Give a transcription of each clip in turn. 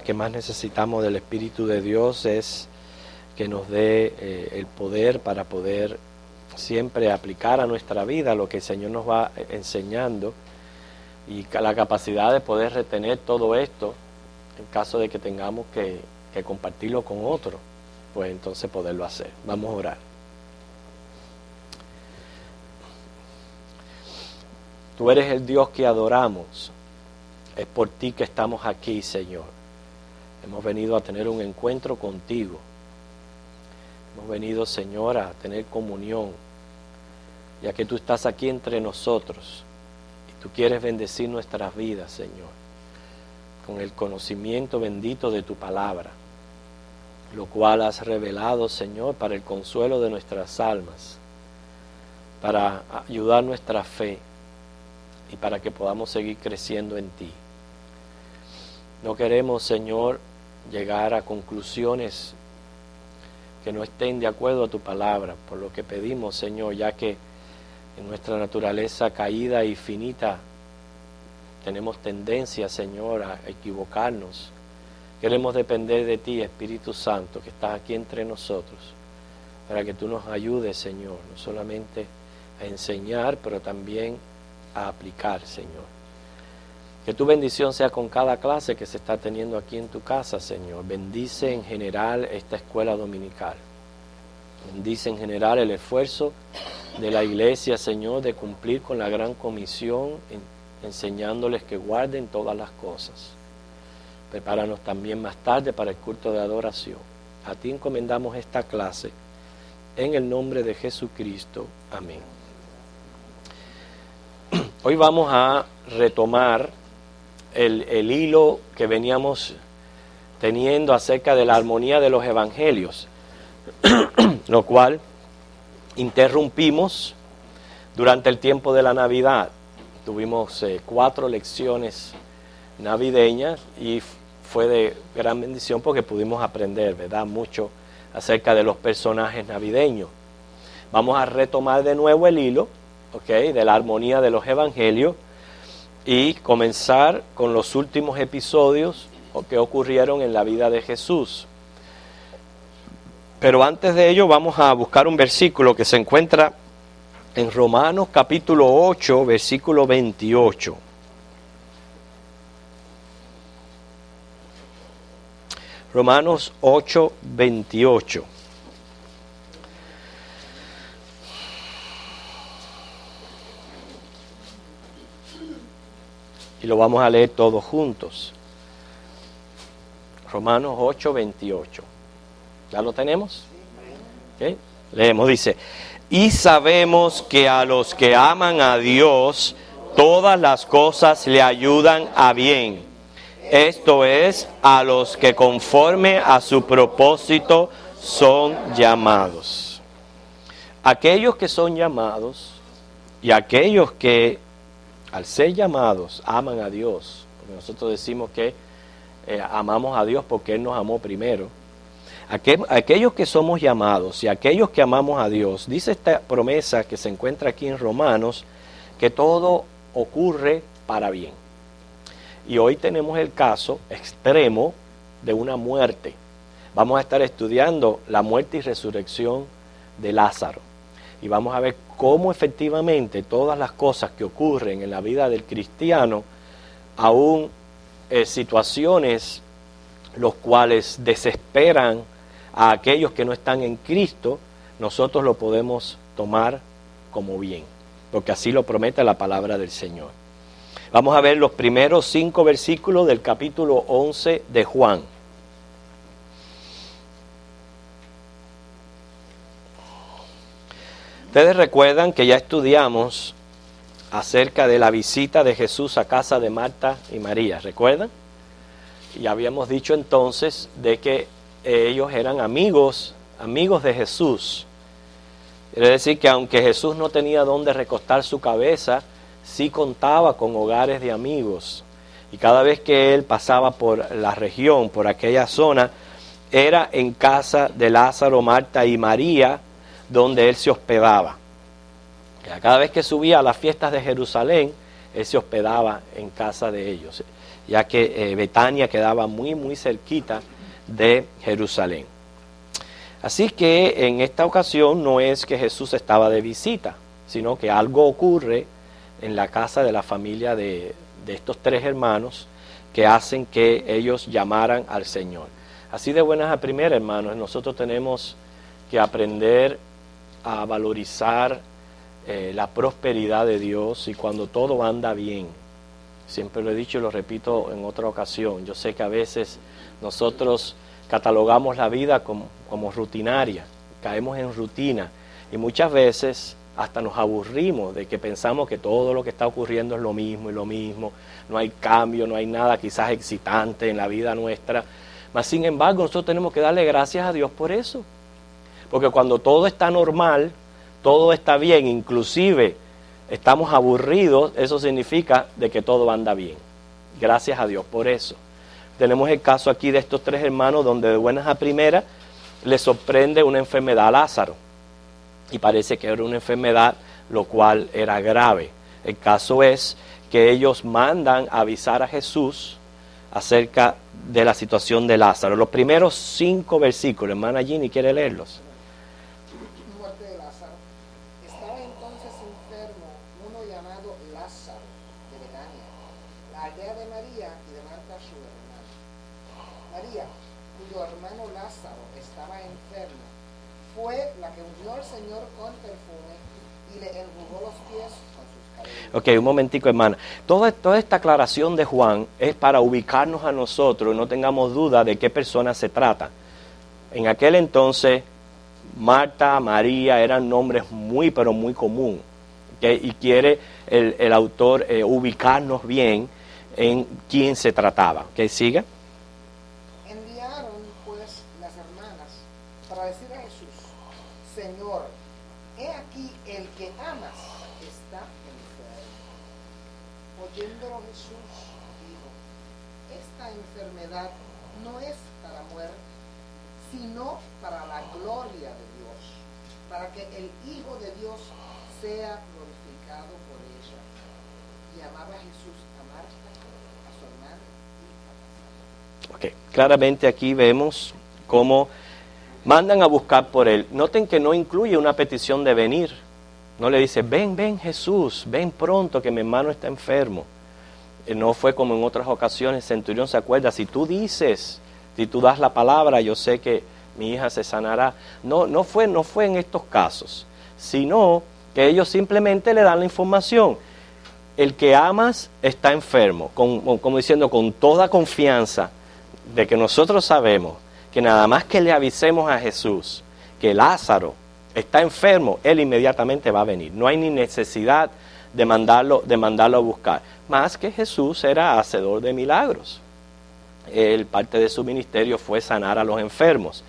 que más necesitamos del Espíritu de Dios es que nos dé el poder para poder siempre aplicar a nuestra vida lo que el Señor nos va enseñando, y la capacidad de poder retener todo esto en caso de que tengamos que compartirlo con otro, pues entonces poderlo hacer. Vamos a orar. Tú eres el Dios que adoramos. Es por ti que estamos aquí, Señor. Hemos venido a tener un encuentro contigo. Hemos venido, Señor, a tener comunión, ya que tú estás aquí entre nosotros y tú quieres bendecir nuestras vidas, Señor, con el conocimiento bendito de tu palabra, lo cual has revelado, Señor, para el consuelo de nuestras almas, para ayudar nuestra fe y para que podamos seguir creciendo en ti. No queremos, Señor, llegar a conclusiones que no estén de acuerdo a tu palabra, por lo que pedimos, Señor, ya que en nuestra naturaleza caída y finita tenemos tendencia, Señor, a equivocarnos. Queremos depender de ti, Espíritu Santo, que estás aquí entre nosotros, para que tú nos ayudes, Señor, no solamente a enseñar, pero también a aplicar, Señor. Que tu bendición sea con cada clase que se está teniendo aquí en tu casa, Señor. Bendice en general esta escuela dominical. Bendice en general el esfuerzo de la iglesia, Señor, de cumplir con la gran comisión, enseñándoles que guarden todas las cosas. Prepáranos también más tarde para el culto de adoración. A ti encomendamos esta clase, en el nombre de Jesucristo. Amén. Hoy vamos a retomar el hilo que veníamos teniendo acerca de la armonía de los evangelios, lo cual interrumpimos durante el tiempo de la Navidad. Tuvimos 4 lecciones navideñas y fue de gran bendición porque pudimos aprender, ¿verdad?, mucho acerca de los personajes navideños. Vamos a retomar de nuevo el hilo, de la armonía de los evangelios, y comenzar con los últimos episodios que ocurrieron en la vida de Jesús. Pero antes de ello vamos a buscar un versículo que se encuentra en Romanos capítulo 8, versículo 28. Romanos 8, 28. Y lo vamos a leer todos juntos. Romanos 8, 28. ¿Ya lo tenemos? ¿Okay? Leemos, dice: y sabemos que a los que aman a Dios, todas las cosas le ayudan a bien. Esto es, a los que conforme a su propósito son llamados. Aquellos que son llamados y aquellos que al ser llamados aman a Dios, porque nosotros decimos que amamos a Dios porque Él nos amó primero. Aquellos que somos llamados y aquellos que amamos a Dios, dice esta promesa que se encuentra aquí en Romanos, que todo ocurre para bien. Y hoy tenemos el caso extremo de una muerte. Vamos a estar estudiando la muerte y resurrección de Lázaro. Y vamos a ver cómo efectivamente todas las cosas que ocurren en la vida del cristiano, aún situaciones los cuales desesperan a aquellos que no están en Cristo, nosotros lo podemos tomar como bien, porque así lo promete la palabra del Señor. Vamos a ver los primeros 5 versículos del capítulo 11 de Juan. Ustedes recuerdan que ya estudiamos acerca de la visita de Jesús a casa de Marta y María, ¿recuerdan? Y habíamos dicho entonces de que ellos eran amigos de Jesús. Quiere decir que aunque Jesús no tenía dónde recostar su cabeza, sí contaba con hogares de amigos. Y cada vez que él pasaba por la región, por aquella zona, era en casa de Lázaro, Marta y María, donde él se hospedaba. Cada vez que subía a las fiestas de Jerusalén, él se hospedaba en casa de ellos. ya que Betania quedaba muy, muy cerquita de Jerusalén. Así que en esta ocasión no es que Jesús estaba de visita, sino que algo ocurre en la casa de la familia de estos tres hermanos que hacen que ellos llamaran al Señor. Así de buenas a primeras, hermanos, nosotros tenemos que aprender a valorizar la prosperidad de Dios y cuando todo anda bien. Siempre lo he dicho y lo repito en otra ocasión. Yo sé que a veces nosotros catalogamos la vida como rutinaria, caemos en rutina y muchas veces hasta nos aburrimos de que pensamos que todo lo que está ocurriendo es lo mismo y lo mismo, no hay cambio, no hay nada quizás excitante en la vida nuestra, mas sin embargo nosotros tenemos que darle gracias a Dios por eso, porque cuando todo está normal, todo está bien, inclusive estamos aburridos, eso significa de que todo anda bien, gracias a Dios por eso. Tenemos el caso aquí de estos tres hermanos donde de buenas a primeras les sorprende una enfermedad a Lázaro. Y parece que era una enfermedad lo cual era grave. El caso es que ellos mandan a avisar a Jesús acerca de la situación de Lázaro. Los primeros 5 versículos, hermana Ginny, ¿quiere leerlos? Muerte de Lázaro. Estaba entonces enfermo uno llamado Lázaro de Betania, la aldea de María y de Marta su hermana. María, cuyo hermano Lázaro estaba enfermo, fue la que ungió al Señor con perfume y le enjugó los pies con sus cabellos. Ok, un momentico, hermana. Toda esta aclaración de Juan es para ubicarnos a nosotros y no tengamos duda de qué persona se trata. En aquel entonces, Marta, María eran nombres muy, pero muy comunes. ¿Okay? Y quiere el autor ubicarnos bien en quién se trataba. ¿Ok? ¿Sigue? Enviaron pues las hermanas para decir a Jesús: Señor, he aquí el que amas está enfermo. Oyéndolo Jesús dijo: esta enfermedad no es para muerte, sino para la gloria de Dios, para que el Hijo de Dios sea glorificado por ella. Y amaba a Jesús a Marta, a su hermana y a Lázaro. Okay. Claramente aquí vemos cómo mandan a buscar por él. Noten que no incluye una petición de venir. No le dice, ven Jesús, ven pronto que mi hermano está enfermo. No fue como en otras ocasiones, el centurión se acuerda, si tú dices, si tú das la palabra, yo sé que mi hija se sanará. No fue en estos casos, sino que ellos simplemente le dan la información. El que amas está enfermo, como diciendo con toda confianza de que nosotros sabemos que nada más que le avisemos a Jesús que Lázaro está enfermo, él inmediatamente va a venir. No hay ni necesidad de mandarlo a buscar. Más que Jesús era hacedor de milagros. Parte de su ministerio fue sanar a los enfermos.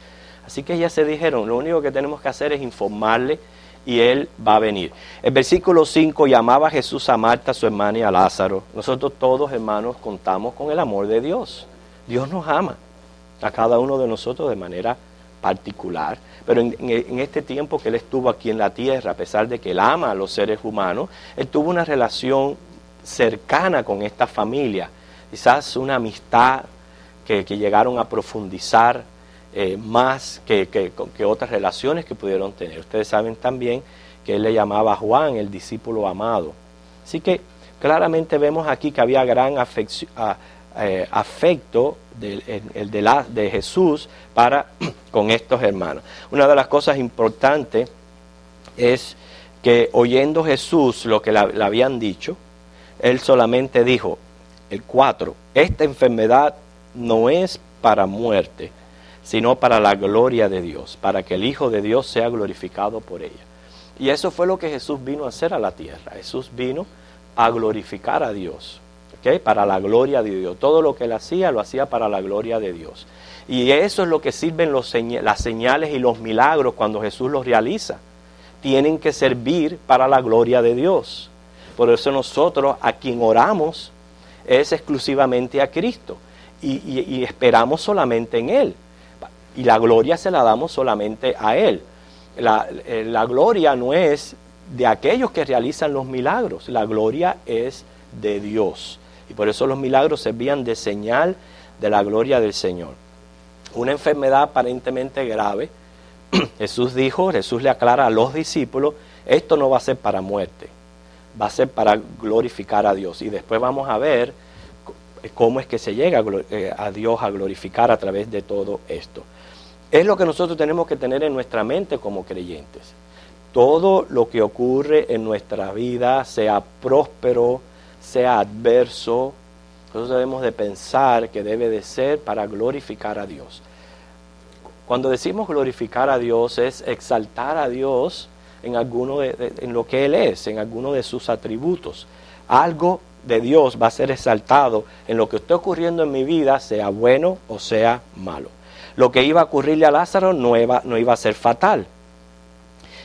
Así que ya se dijeron, lo único que tenemos que hacer es informarle y él va a venir. El versículo 5, llamaba Jesús a Marta, su hermana, y a Lázaro. Nosotros todos, hermanos, contamos con el amor de Dios. Dios nos ama a cada uno de nosotros de manera particular, pero en este tiempo que Él estuvo aquí en la tierra, a pesar de que Él ama a los seres humanos, Él tuvo una relación cercana con esta familia, quizás una amistad que llegaron a profundizar más que otras relaciones que pudieron tener. Ustedes saben también que Él le llamaba a Juan el discípulo amado. Así que claramente vemos aquí que había gran afecto de Jesús con estos hermanos. Una de las cosas importantes es que oyendo Jesús lo que le habían dicho, Él solamente dijo, el 4, esta enfermedad no es para muerte, sino para la gloria de Dios, para que el Hijo de Dios sea glorificado por ella. Y eso fue lo que Jesús vino a hacer a la tierra. Jesús vino a glorificar a Dios. ¿Okay? Para la gloria de Dios. Todo lo que Él hacía, lo hacía para la gloria de Dios. Y eso es lo que sirven las señales y los milagros cuando Jesús los realiza. Tienen que servir para la gloria de Dios. Por eso nosotros a quien oramos es exclusivamente a Cristo. Y esperamos solamente en Él. Y la gloria se la damos solamente a Él. La gloria no es de aquellos que realizan los milagros. La gloria es de Dios. Y por eso los milagros servían de señal de la gloria del Señor. Una enfermedad aparentemente grave, Jesús le aclara a los discípulos, esto no va a ser para muerte, va a ser para glorificar a Dios. Y después vamos a ver cómo es que se llega a Dios a glorificar a través de todo esto. Es lo que nosotros tenemos que tener en nuestra mente como creyentes. Todo lo que ocurre en nuestra vida, sea próspero, sea adverso, nosotros debemos de pensar que debe de ser para glorificar a Dios. Cuando decimos glorificar a Dios es exaltar a Dios en en lo que Él es, en alguno de sus atributos. Algo de Dios va a ser exaltado en lo que esté ocurriendo en mi vida, sea bueno o sea malo. Lo que iba a ocurrirle a Lázaro no iba a ser fatal.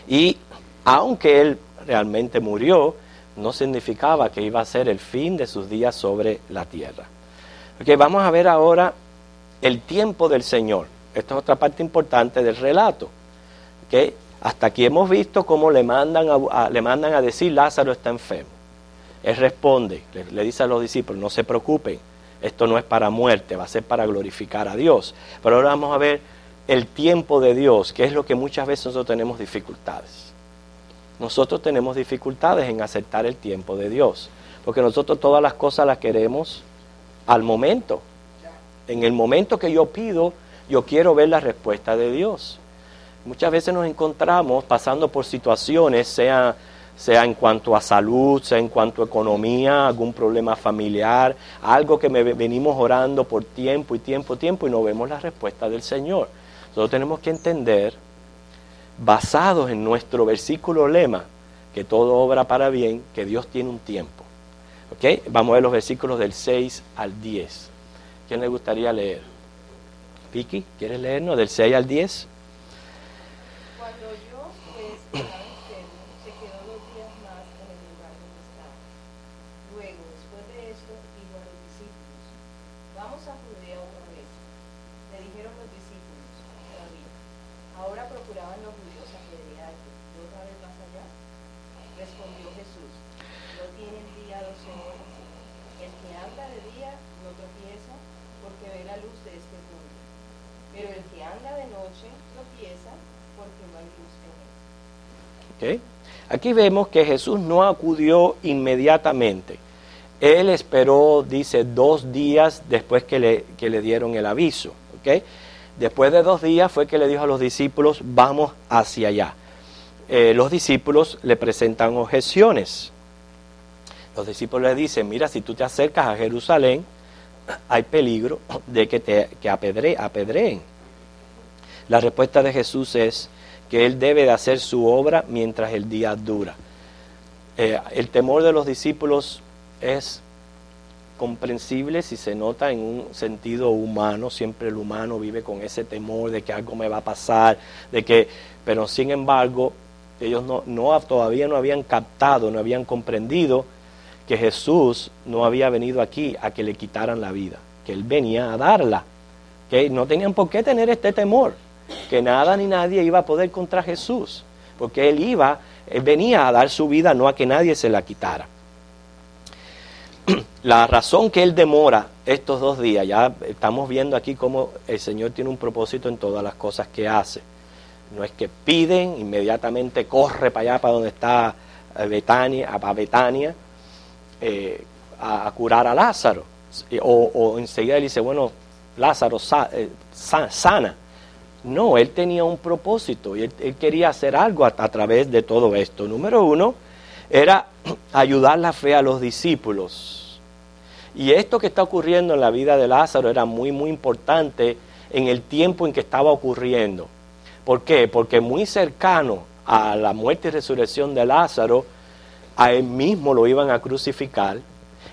Y aunque él realmente murió, no significaba que iba a ser el fin de sus días sobre la tierra. Okay, vamos a ver ahora el tiempo del Señor. Esta es otra parte importante del relato. Okay, hasta aquí hemos visto cómo le mandan a decir Lázaro está enfermo. Él responde, le dice a los discípulos, no se preocupen, esto no es para muerte, va a ser para glorificar a Dios. Pero ahora vamos a ver el tiempo de Dios, que es lo que muchas veces nosotros tenemos dificultades. Nosotros tenemos dificultades en aceptar el tiempo de Dios, porque nosotros todas las cosas las queremos al momento. En el momento que yo pido, yo quiero ver la respuesta de Dios. Muchas veces nos encontramos pasando por situaciones, sea en cuanto a salud, sea en cuanto a economía, algún problema familiar, algo que venimos orando por tiempo y no vemos la respuesta del Señor. Nosotros tenemos que entender, basados en nuestro versículo lema, que todo obra para bien, que Dios tiene un tiempo. ¿Okay? Vamos a ver los versículos del 6 al 10. ¿Quién le gustaría leer? Vicky, ¿quieres leernos del 6 al 10? Cuando yo pues estaba enfermo, se quedó 2 días más en el lugar donde estaba. Luego, después de esto, dijo a los discípulos, vamos a Judea otra vez. Le dijeron los discípulos, todavía, ahora procuraban los judíos apedrearte, ¿y otra vez vas allá? Respondió Jesús, no tienen día 12 horas. El que anda de día no tropieza, porque ve la luz de este mundo. Pero el que anda de noche tropieza, porque no hay luz en él. Okay. Aquí vemos que Jesús no acudió inmediatamente. Él esperó, dice, 2 días después que le dieron el aviso. ¿Okay? Después de 2 días fue que le dijo a los discípulos, vamos hacia allá. Los discípulos le presentan objeciones. Los discípulos le dicen, mira, si tú te acercas a Jerusalén, hay peligro de que apedreen. La respuesta de Jesús es que Él debe de hacer su obra mientras el día dura. El temor de los discípulos es comprensible si se nota en un sentido humano. Siempre el humano vive con ese temor de que algo me va a pasar, pero sin embargo ellos todavía no habían captado, no habían comprendido que Jesús no había venido aquí a que le quitaran la vida, que Él venía a darla, que no tenían por qué tener este temor, que nada ni nadie iba a poder contra Jesús, porque Él venía a dar su vida, no a que nadie se la quitara. La razón que Él demora estos 2 días, ya estamos viendo aquí cómo el Señor tiene un propósito en todas las cosas que hace. No es que piden, inmediatamente corre para allá, para donde está Betania, a curar a Lázaro, o enseguida él dice, bueno, Lázaro sana. No, Él tenía un propósito y él quería hacer algo a través de todo esto. Número 1 era ayudar la fe a los discípulos. Y esto que está ocurriendo en la vida de Lázaro era muy, muy importante en el tiempo en que estaba ocurriendo. ¿Por qué? Porque muy cercano a la muerte y resurrección de Lázaro, a él mismo lo iban a crucificar,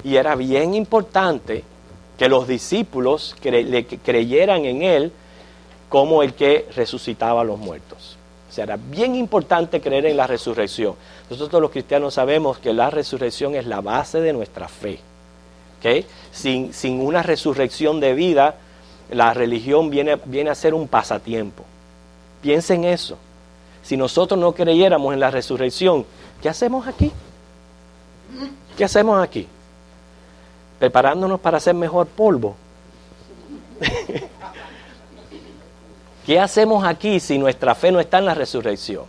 y era bien importante que los discípulos le creyeran en él como el que resucitaba a los muertos. O sea, era bien importante creer en la resurrección. Nosotros los cristianos sabemos que la resurrección es la base de nuestra fe. ¿Okay? Sin una resurrección de vida, la religión viene a ser un pasatiempo. Piensen en eso. Si nosotros no creyéramos en la resurrección, ¿qué hacemos aquí? ¿Qué hacemos aquí? preparándonos para hacer mejor polvo. ¿Qué hacemos aquí si nuestra fe no está en la resurrección?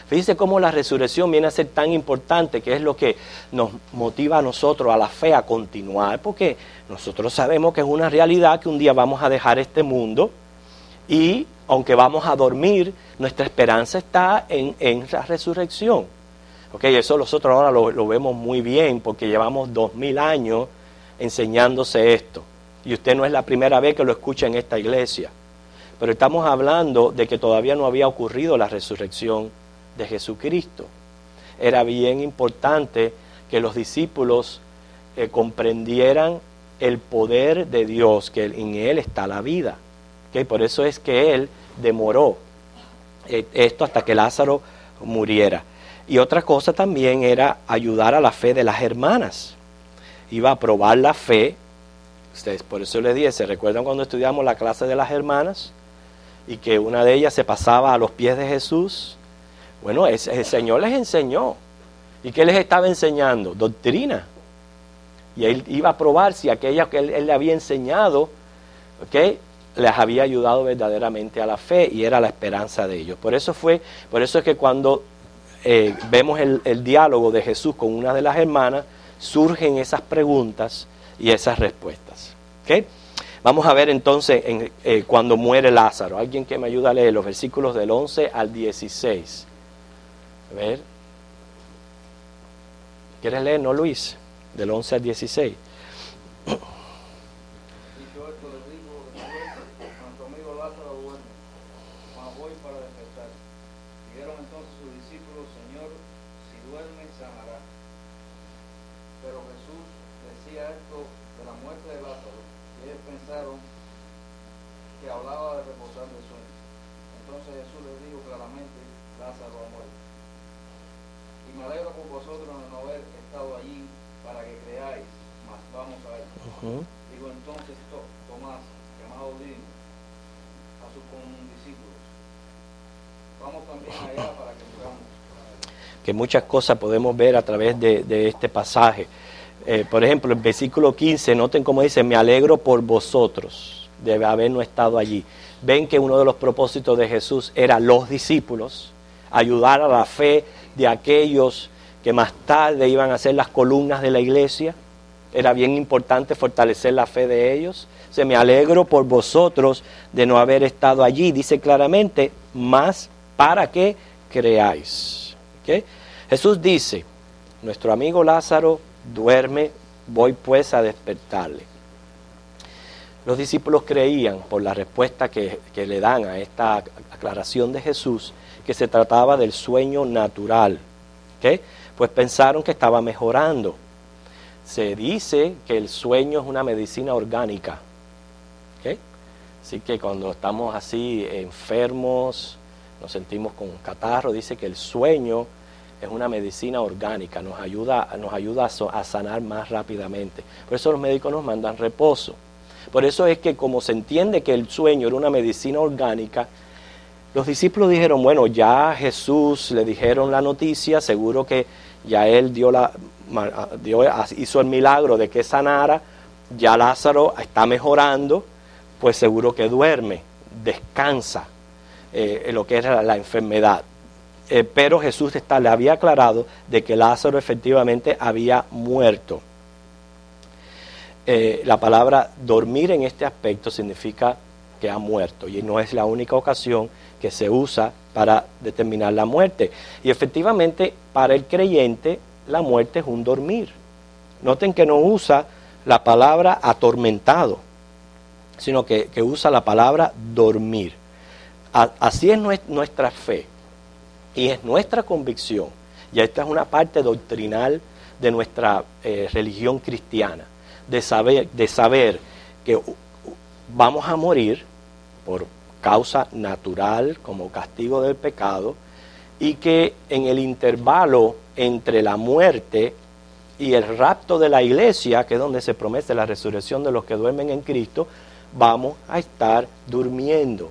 Fíjense cómo la resurrección viene a ser tan importante, que es lo que nos motiva a nosotros, a la fe, a continuar, porque nosotros sabemos que es una realidad que un día vamos a dejar este mundo y aunque vamos a dormir, nuestra esperanza está en la resurrección. Eso nosotros ahora lo vemos muy bien porque llevamos 2000 años enseñándose esto. Y usted no es la primera vez que lo escucha en esta iglesia. Pero estamos hablando de que todavía no había ocurrido la resurrección de Jesucristo. Era bien importante que los discípulos comprendieran el poder de Dios, que en Él está la vida. Por eso es que Él demoró esto hasta que Lázaro muriera. Y otra cosa también era ayudar a la fe de las hermanas. Iba a probar la fe. Ustedes, por eso les dije, ¿se recuerdan cuando estudiamos la clase de las hermanas? Y que una de ellas se pasaba a los pies de Jesús. Bueno, el Señor les enseñó. ¿Y qué les estaba enseñando? Doctrina. Y Él iba a probar si aquella que Él le había enseñado, les había ayudado verdaderamente a la fe y era la esperanza de ellos. Por eso es que cuando vemos el diálogo de Jesús con una de las hermanas, surgen esas preguntas y esas respuestas. Vamos a ver entonces cuando muere Lázaro. Alguien que me ayude a leer los versículos del 11 al 16. A ver. ¿Quieres leer, no, Luis? Del 11 al 16. Digo entonces Tomás, llamado Didimo, a sus condiscípulos, vamos también allá para que veamos. Que muchas cosas podemos ver a través de este pasaje. Por ejemplo, el versículo 15, noten cómo dice, me alegro por vosotros de habernos estado allí. Ven que uno de los propósitos de Jesús era los discípulos, ayudar a la fe de aquellos que más tarde iban a ser las columnas de la iglesia. Era bien importante fortalecer la fe de ellos. Me alegro por vosotros de no haber estado allí. Dice claramente, más para que creáis. Jesús dice, nuestro amigo Lázaro duerme, voy pues a despertarle. Los discípulos creían, por la respuesta que le dan a esta aclaración de Jesús, que se trataba del sueño natural. Pues pensaron que estaba mejorando. Se dice que el sueño es una medicina orgánica. Así que cuando estamos así enfermos, nos sentimos con catarro, dice que el sueño es una medicina orgánica, nos ayuda a sanar más rápidamente. Por eso los médicos nos mandan reposo. Por eso es que como se entiende que el sueño era una medicina orgánica, los discípulos dijeron, bueno, ya Jesús le dijeron la noticia, seguro que ya Él hizo el milagro de que sanara, ya Lázaro está mejorando, pues seguro que duerme, descansa lo que era la enfermedad. Pero Jesús le había aclarado de que Lázaro efectivamente había muerto. La palabra dormir en este aspecto significa que ha muerto y no es la única ocasión que se usa para determinar la muerte. Y efectivamente para el creyente la muerte es un dormir. Noten que no usa la palabra atormentado, sino que usa la palabra dormir. Así es nuestra fe y es nuestra convicción. Y esta es una parte doctrinal de nuestra religión cristiana, de saber que vamos a morir por causa natural como castigo del pecado y que en el intervalo entre la muerte y el rapto de la iglesia, que es donde se promete la resurrección de los que duermen en Cristo, vamos a estar durmiendo,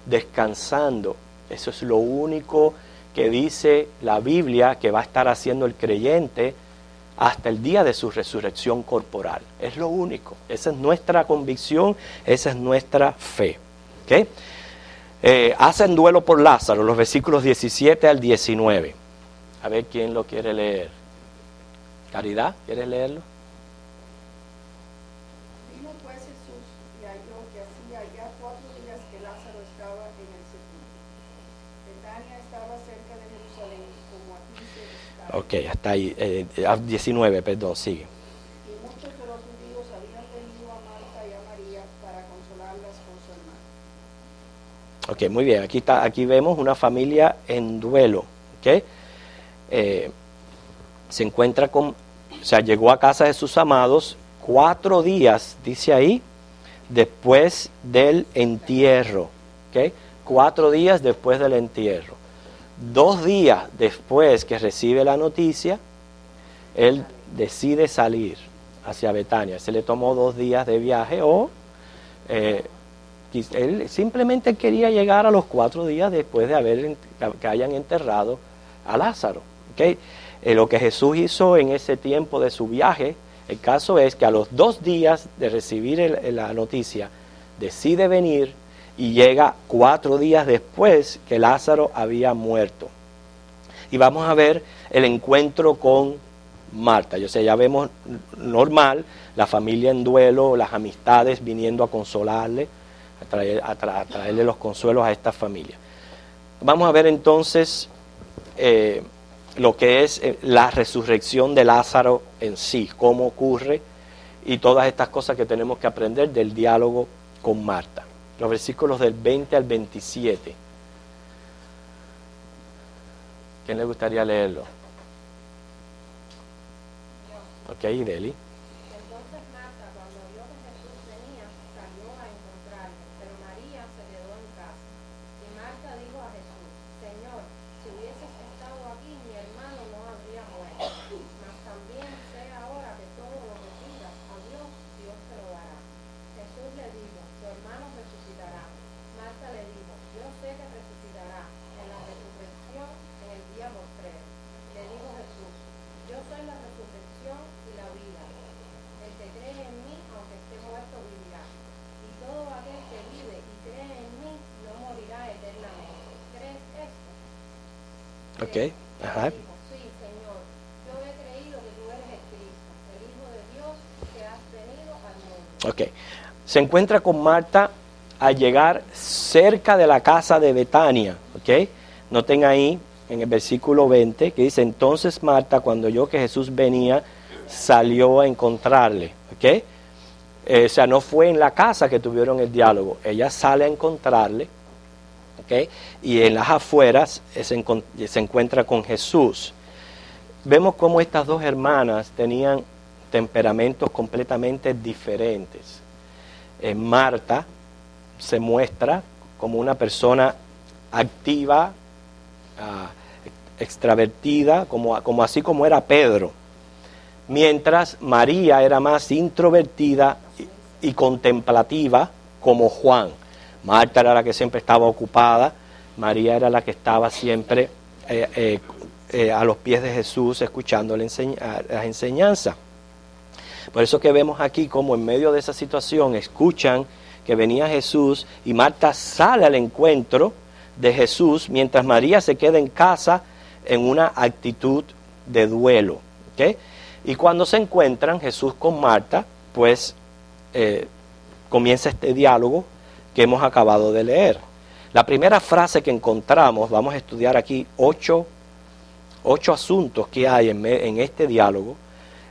descansando. Eso es lo único que dice la Biblia que va a estar haciendo el creyente hasta el día de su resurrección corporal. Es lo único. Esa es nuestra convicción, esa es nuestra fe. ¿Okay? Hacen duelo por Lázaro, los versículos 17 al 19. A ver quién lo quiere leer. Caridad, ¿quieres leerlo? Vino pues Jesús y halló que hacía ya 4 días que Lázaro estaba en el sepulcro. Betania estaba cerca de Jerusalén, como a 15 estadios. Ok, hasta ahí. 19, perdón, sigue. Y muchos de los judíos habían venido a Marta y a María para consolarlas con su hermano. Ok, muy bien. Aquí vemos una familia en duelo. ¿Okay? Se encuentra llegó a casa de sus amados 4 días, dice ahí, después del entierro. ¿Okay? 4 días después del entierro. 2 días después que recibe la noticia, él decide salir hacia Betania. Se le tomó 2 días de viaje él simplemente quería llegar a los 4 días después de que hayan enterrado a Lázaro. ¿Okay? Lo que Jesús hizo en ese tiempo de su viaje, el caso es que a los 2 días de recibir la noticia, decide venir y llega 4 días después que Lázaro había muerto. Y vamos a ver el encuentro con Marta. Ya vemos normal, la familia en duelo, las amistades viniendo a consolarle, a traerle los consuelos a esta familia. Vamos a ver entonces lo que es la resurrección de Lázaro en sí, cómo ocurre y todas estas cosas que tenemos que aprender del diálogo con Marta. Los versículos del 20 al 27. ¿Quién le gustaría leerlo? Ok, Deli. Entonces Marta, cuando vio que Jesús venía, salió a encontrarle, pero María se quedó en casa. Y Marta dijo a Jesús: Señor, si hubieses estado aquí, mi hermano no habría muerto. Mas también sé ahora que todo lo que pidas a Dios, Dios te lo dará. Jesús le dijo: Tu hermano resucitará. Marta le dijo: Yo sé que resucitará en la resurrección en el día postrero. Le dijo Jesús: Yo soy la resurrección y la vida. El que cree en mí, aunque esté muerto, vivirá. Y todo aquel que vive y cree en mí, no morirá eternamente. ¿Crees esto? Ok, ajá. Dijo: Sí, Señor, yo he creído que tú eres el Cristo, el Hijo de Dios, que has venido al mundo. Ok. Se encuentra con Marta al llegar cerca de la casa de Betania. Ok. Noten ahí en el versículo 20 que dice: entonces Marta, cuando oyó que Jesús venía, salió a encontrarle. ¿Okay? No fue en la casa que tuvieron el diálogo. Ella sale a encontrarle. ¿Okay? Y en las afueras se encuentra con Jesús. Vemos cómo estas 2 hermanas tenían temperamentos completamente diferentes. Marta se muestra como una persona activa, extravertida, así como era Pedro, mientras María era más introvertida y contemplativa como Juan. Marta era la que siempre estaba ocupada, María era la que estaba siempre a los pies de Jesús escuchando las enseñanzas. Por eso que vemos aquí como en medio de esa situación escuchan que venía Jesús y Marta sale al encuentro de Jesús mientras María se queda en casa en una actitud de duelo. ¿Okay? Y cuando se encuentran Jesús con Marta, pues comienza este diálogo que hemos acabado de leer. La primera frase que encontramos, vamos a estudiar aquí 8 asuntos que hay en este diálogo.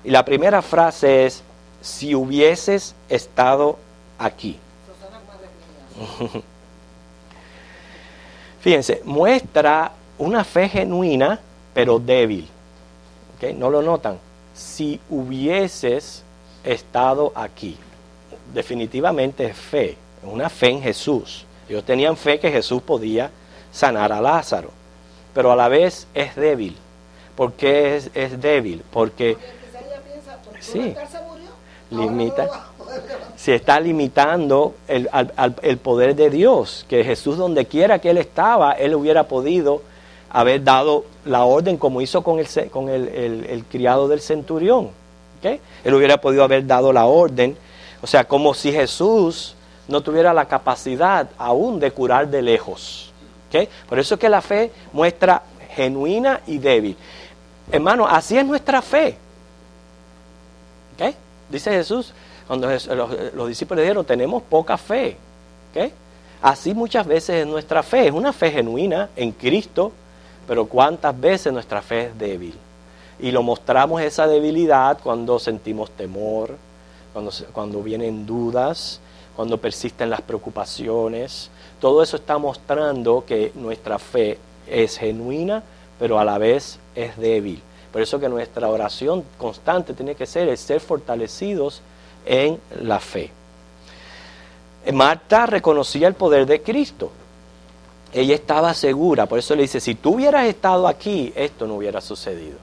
Y la primera frase es: si hubieses estado aquí. Fíjense, muestra una fe genuina, pero débil. ¿Okay? ¿No lo notan? Si hubieses estado aquí. Definitivamente es fe, una fe en Jesús. Ellos tenían fe que Jesús podía sanar a Lázaro, pero a la vez es débil. ¿Por qué es débil? Porque sí, se está limitando el poder de Dios, que Jesús donde quiera que Él estaba, Él hubiera podido haber dado la orden como hizo con el criado del centurión. ¿Okay? Él hubiera podido haber dado la orden, o sea, como si Jesús no tuviera la capacidad aún de curar de lejos. ¿Okay? Por eso es que la fe muestra genuina y débil. Hermano, así es nuestra fe. ¿Okay? Dice Jesús, cuando los discípulos dijeron, tenemos poca fe. ¿Okay? Así muchas veces es nuestra fe, es una fe genuina en Cristo, pero cuántas veces nuestra fe es débil. Y lo mostramos esa debilidad cuando sentimos temor, cuando vienen dudas, cuando persisten las preocupaciones. Todo eso está mostrando que nuestra fe es genuina, pero a la vez es débil. Por eso que nuestra oración constante tiene que ser el ser fortalecidos en la fe. Marta reconocía el poder de Cristo. Ella estaba segura, por eso le dice, si tú hubieras estado aquí, esto no hubiera sucedido.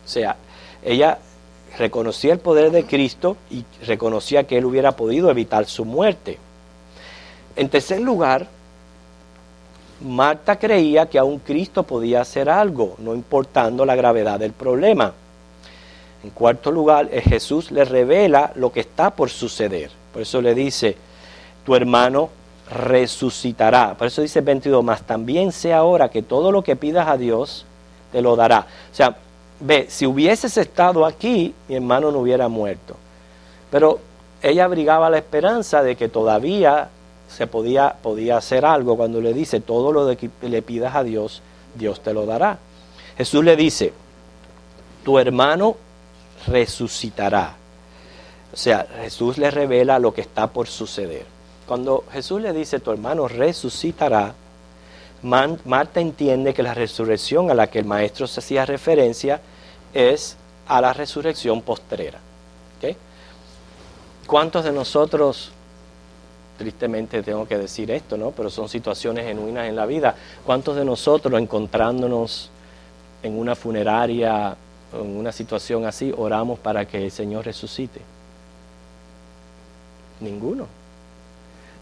O sea, ella reconocía el poder de Cristo y reconocía que Él hubiera podido evitar su muerte. En tercer lugar, Marta creía que aún Cristo podía hacer algo, no importando la gravedad del problema. En cuarto lugar, Jesús le revela lo que está por suceder. Por eso le dice, tu hermano resucitará. Por eso dice 22, mas también sé ahora que todo lo que pidas a Dios te lo dará. O sea, ve, si hubieses estado aquí, mi hermano no hubiera muerto. Pero ella abrigaba la esperanza de que todavía se podía hacer algo cuando le dice, todo lo que le pidas a Dios, Dios te lo dará. Jesús le dice, tu hermano resucitará. O sea, Jesús le revela lo que está por suceder. Cuando Jesús le dice, tu hermano resucitará, Marta entiende que la resurrección a la que el maestro se hacía referencia es a la resurrección postrera. ¿Okay? ¿Cuántos de nosotros, tristemente tengo que decir esto, ¿no? Pero son situaciones genuinas en la vida, cuántos de nosotros encontrándonos en una funeraria, en una situación así, oramos para que el Señor resucite? Ninguno.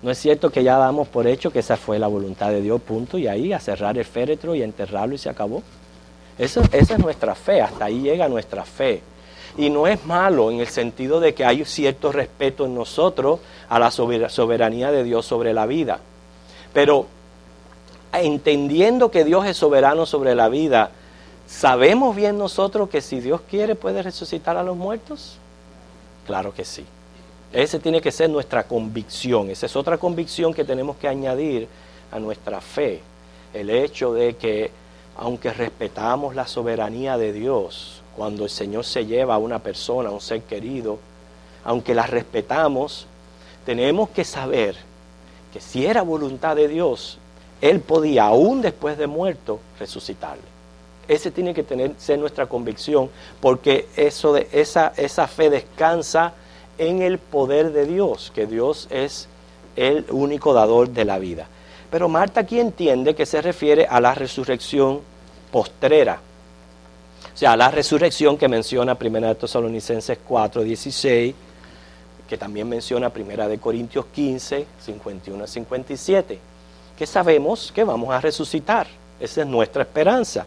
No es cierto que ya damos por hecho que esa fue la voluntad de Dios, punto, y ahí a cerrar el féretro y a enterrarlo y se acabó. Esa es nuestra fe, hasta ahí llega nuestra fe. Y no es malo en el sentido de que hay cierto respeto en nosotros a la soberanía de Dios sobre la vida. Pero entendiendo que Dios es soberano sobre la vida, ¿sabemos bien nosotros que si Dios quiere puede resucitar a los muertos? Claro que sí. Esa tiene que ser nuestra convicción. Esa es otra convicción que tenemos que añadir a nuestra fe. El hecho de que, aunque respetamos la soberanía de Dios, cuando el Señor se lleva a una persona, a un ser querido, aunque la respetamos, tenemos que saber que si era voluntad de Dios, Él podía, aún después de muerto, resucitarle. Ese tiene que ser nuestra convicción, porque esa fe descansa en el poder de Dios, que Dios es el único dador de la vida. Pero Marta aquí entiende que se refiere a la resurrección postrera, o sea, a la resurrección que menciona 1 Tesalonicenses 4:16, que también menciona 1 Corintios 15, 51 a 57, que sabemos que vamos a resucitar. Esa es nuestra esperanza.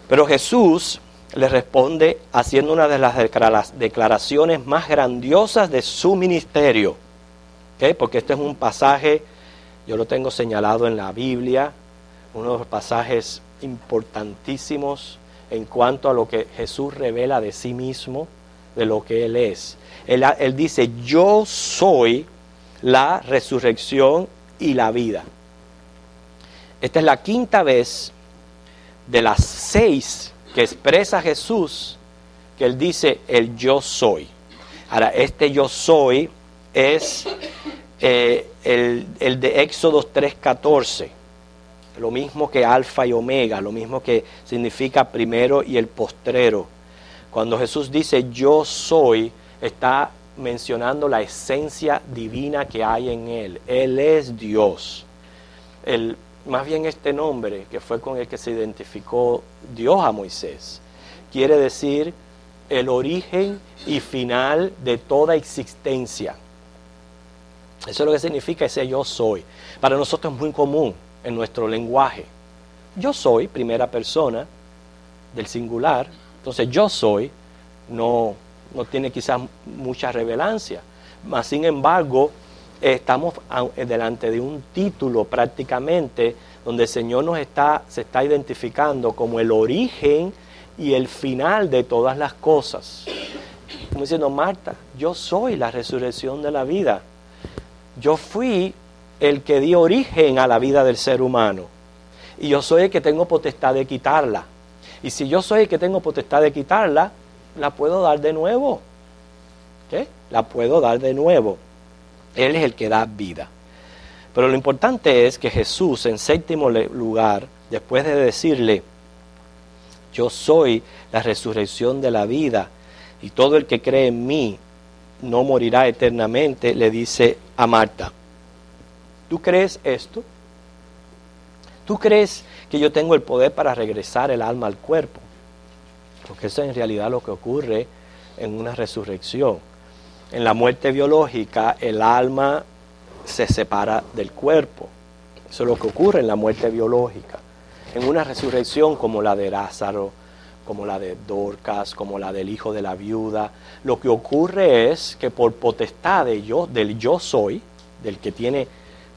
Pero Jesús le responde haciendo una de las declaraciones más grandiosas de su ministerio. ¿Okay? Porque este es un pasaje, yo lo tengo señalado en la Biblia, uno de los pasajes importantísimos en cuanto a lo que Jesús revela de sí mismo, de lo que Él es. Él dice, yo soy la resurrección y la vida. Esta es la quinta vez de las 6 que expresa Jesús, que Él dice el yo soy. Ahora, este yo soy es el de Éxodo 3:14, lo mismo que alfa y omega, lo mismo que significa primero y el postrero. Cuando Jesús dice yo soy, está mencionando la esencia divina que hay en Él. Él es Dios. Más bien este nombre, que fue con el que se identificó Dios a Moisés, quiere decir el origen y final de toda existencia. Eso es lo que significa ese yo soy. Para nosotros es muy común en nuestro lenguaje. yo soy, primera persona del singular. Entonces yo soy no tiene quizás mucha relevancia, mas sin embargo estamos delante de un título prácticamente donde el Señor se está identificando como el origen y el final de todas las cosas. Como diciendo, Marta, yo soy la resurrección de la vida. Yo fui el que dio origen a la vida del ser humano. Y yo soy el que tengo potestad de quitarla. Y si yo soy el que tengo potestad de quitarla, la puedo dar de nuevo. ¿Qué? La puedo dar de nuevo. Él es el que da vida. Pero lo importante es que Jesús, en séptimo lugar, después de decirle, yo soy la resurrección de la vida, y todo el que cree en mí no morirá eternamente, le dice a Marta, ¿tú crees esto? ¿Tú crees que yo tengo el poder para regresar el alma al cuerpo? Porque eso es en realidad lo que ocurre en una resurrección. En la muerte biológica, el alma se separa del cuerpo. Eso es lo que ocurre en la muerte biológica. En una resurrección como la de Lázaro, como la de Dorcas, como la del hijo de la viuda, lo que ocurre es que por potestad del yo soy, del que tiene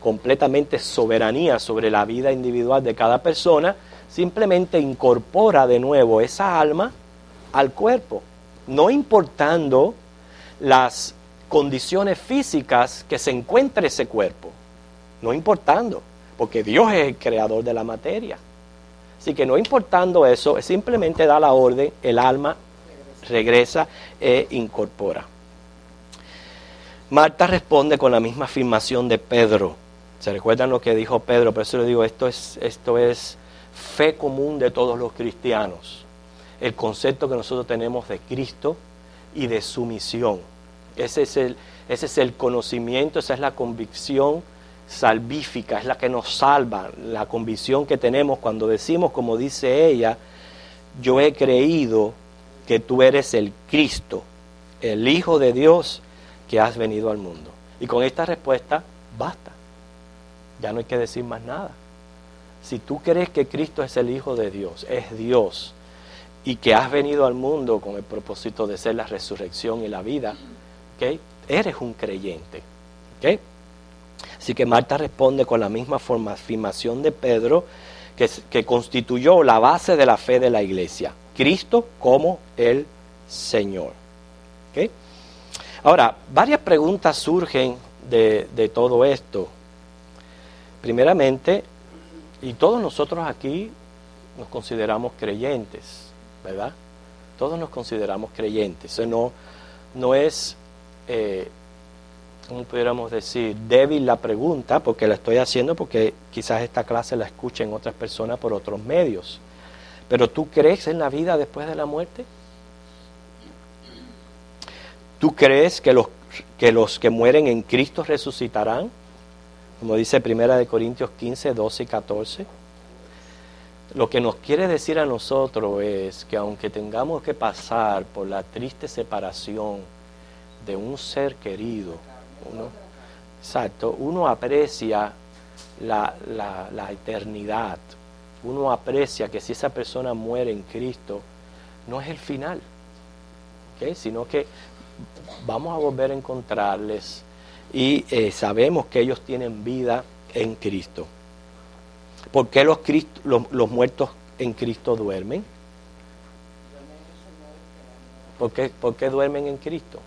completamente soberanía sobre la vida individual de cada persona, simplemente incorpora de nuevo esa alma al cuerpo, no importando las condiciones físicas que se encuentre ese cuerpo, no importando, porque Dios es el creador de la materia. Así que no importando eso, simplemente da la orden, el alma regresa e incorpora. Marta responde con la misma afirmación de Pedro. ¿Se recuerdan lo que dijo Pedro? Por eso le digo, esto es fe común de todos los cristianos. El concepto que nosotros tenemos de Cristo y de su misión. Ese es el conocimiento, esa es la convicción salvífica, es la que nos salva, la convicción que tenemos cuando decimos, como dice ella, yo he creído que tú eres el Cristo, el Hijo de Dios que has venido al mundo. Y con esta respuesta basta, ya no hay que decir más nada. Si tú crees que Cristo es el Hijo de Dios, es Dios, y que has venido al mundo con el propósito de ser la resurrección y la vida, ¿okay? Eres un creyente, ¿okay? Así que Marta responde con la misma afirmación de Pedro, que constituyó la base de la fe de la iglesia. Cristo como el Señor. ¿Okay? Ahora, varias preguntas surgen de todo esto. Primeramente, y todos nosotros aquí nos consideramos creyentes, ¿verdad? Todos nos consideramos creyentes. Eso no es... ¿cómo pudiéramos decir? Débil la pregunta, porque la estoy haciendo porque quizás esta clase la escuchen otras personas por otros medios. Pero ¿tú crees en la vida después de la muerte? ¿Tú crees que los que mueren en Cristo resucitarán? Como dice 1 Corintios 15, 12 y 14. Lo que nos quiere decir a nosotros es que aunque tengamos que pasar por la triste separación de un ser querido, uno aprecia la eternidad, uno aprecia que si esa persona muere en Cristo, no es el final, ¿okay? Sino que vamos a volver a encontrarles y sabemos que ellos tienen vida en Cristo. ¿Por qué los muertos en Cristo duermen? ¿Por qué duermen en Cristo?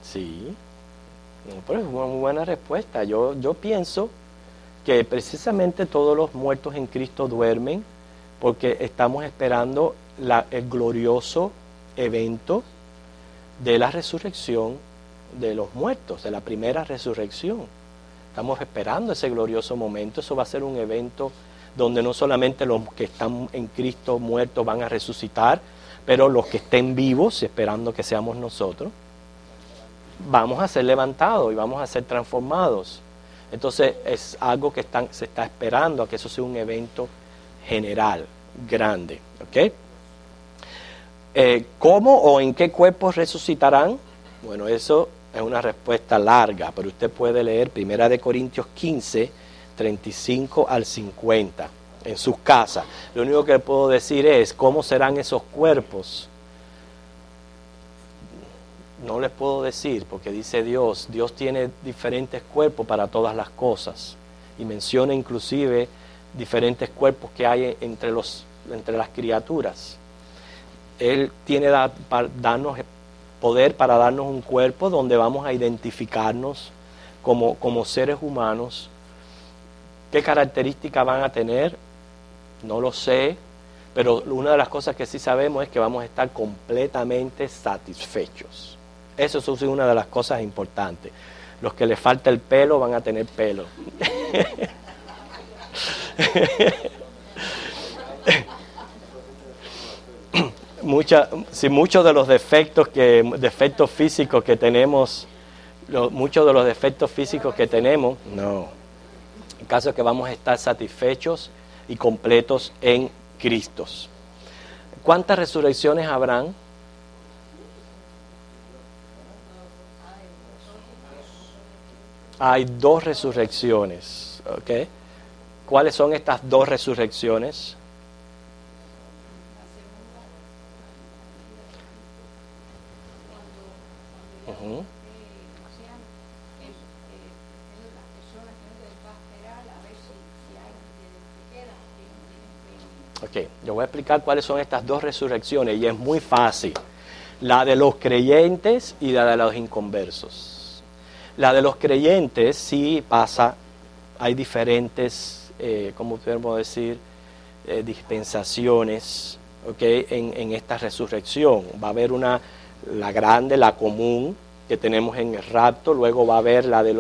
Sí, pero es una muy buena respuesta. Yo pienso que precisamente todos los muertos en Cristo duermen porque estamos esperando el glorioso evento de la resurrección de los muertos, de la primera resurrección. Estamos esperando ese glorioso momento. Eso va a ser un evento donde no solamente los que están en Cristo muertos van a resucitar, pero los que estén vivos, esperando que seamos nosotros, vamos a ser levantados y vamos a ser transformados. Entonces es algo que se está esperando a que eso sea un evento general, grande. ¿Okay? ¿Cómo o en qué cuerpos resucitarán? Bueno, eso es una respuesta larga, pero usted puede leer 1 Corintios 15, 35 al 50 en sus casas. Lo único que puedo decir es cómo serán esos cuerpos. No les puedo decir, porque dice Dios tiene diferentes cuerpos para todas las cosas. Y menciona inclusive diferentes cuerpos que hay entre las criaturas. Él tiene darnos poder para darnos un cuerpo donde vamos a identificarnos como seres humanos. ¿Qué características van a tener? No lo sé, pero una de las cosas que sí sabemos es que vamos a estar completamente satisfechos. Eso es una de las cosas importantes. Los que les falta el pelo van a tener pelo. Muchos de los defectos físicos que tenemos, no. El caso es que vamos a estar satisfechos y completos en Cristo. ¿Cuántas resurrecciones habrán? Hay 2 resurrecciones, ¿ok? ¿Cuáles son estas 2 resurrecciones? Uh-huh. Ok, yo voy a explicar cuáles son estas 2 resurrecciones y es muy fácil. La de los creyentes y la de los inconversos. La de los creyentes sí pasa, hay diferentes, ¿cómo podemos decir? Dispensaciones, ¿okay? En esta resurrección. Va a haber la grande, la común, que tenemos en el rapto, luego va a haber la de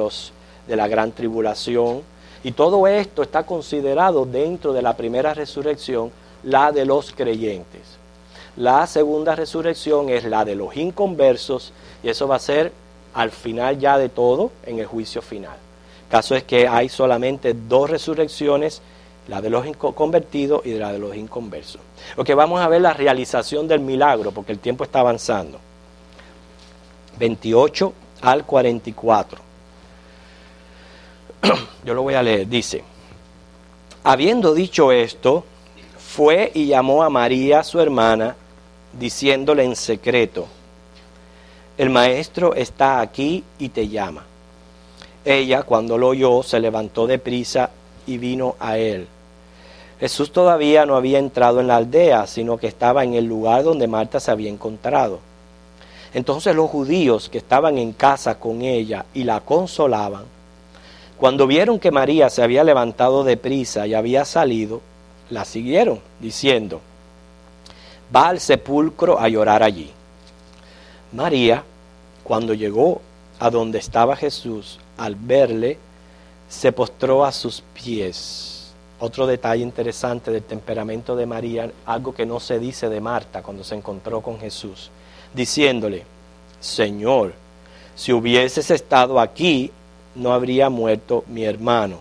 la gran tribulación, y todo esto está considerado dentro de la primera resurrección, la de los creyentes. La segunda resurrección es la de los inconversos, y eso va a ser al final ya de todo, en el juicio final. El caso es que hay solamente 2 resurrecciones, la de los convertidos y la de los inconversos. Ok, vamos a ver la realización del milagro, porque el tiempo está avanzando. 28 al 44. Yo lo voy a leer, dice: habiendo dicho esto, fue y llamó a María, su hermana, diciéndole en secreto: el maestro está aquí y te llama. Ella, cuando lo oyó, se levantó de prisa y vino a él. Jesús todavía no había entrado en la aldea, sino que estaba en el lugar donde Marta se había encontrado. Entonces los judíos que estaban en casa con ella y la consolaban, cuando vieron que María se había levantado de prisa y había salido, la siguieron, diciendo: va al sepulcro a llorar allí. María, cuando llegó a donde estaba Jesús, al verle, se postró a sus pies. Otro detalle interesante del temperamento de María, algo que no se dice de Marta cuando se encontró con Jesús, diciéndole: Señor, si hubieses estado aquí, no habría muerto mi hermano.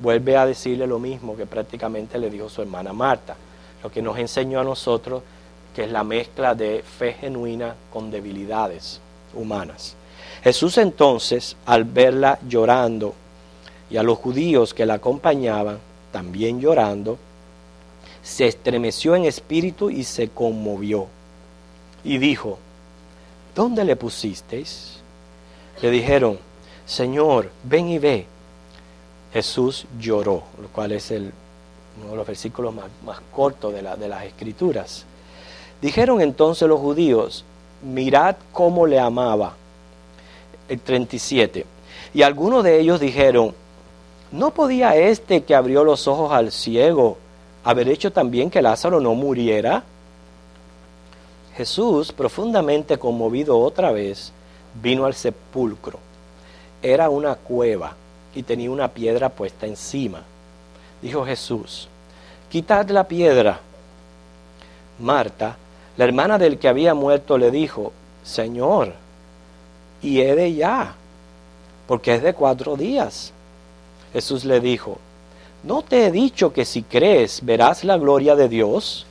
Vuelve a decirle lo mismo que prácticamente le dijo su hermana Marta, lo que nos enseñó a nosotros que es la mezcla de fe genuina con debilidades humanas. Jesús entonces, al verla llorando, y a los judíos que la acompañaban, también llorando, se estremeció en espíritu y se conmovió. Y dijo: ¿dónde le pusisteis? Le dijeron: Señor, ven y ve. Jesús lloró, lo cual es uno de los versículos más cortos de las Escrituras. Dijeron entonces los judíos: mirad cómo le amaba. El 37. Y algunos de ellos dijeron: ¿no podía este que abrió los ojos al ciego haber hecho también que Lázaro no muriera? Jesús, profundamente conmovido otra vez, vino al sepulcro. Era una cueva y tenía una piedra puesta encima. Dijo Jesús: quitad la piedra. Marta, la hermana del que había muerto, le dijo: Señor, hiede ya, porque es de 4 días. Jesús le dijo: ¿no te he dicho que si crees verás la gloria de Dios?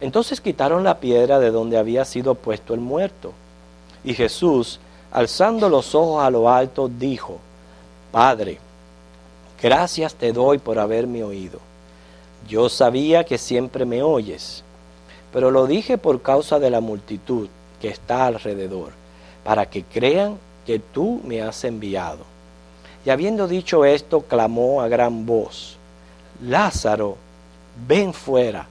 Entonces quitaron la piedra de donde había sido puesto el muerto. Y Jesús, alzando los ojos a lo alto, dijo: Padre, gracias te doy por haberme oído. Yo sabía que siempre me oyes, pero lo dije por causa de la multitud que está alrededor, para que crean que tú me has enviado. Y habiendo dicho esto, clamó a gran voz: Lázaro, ven fuera.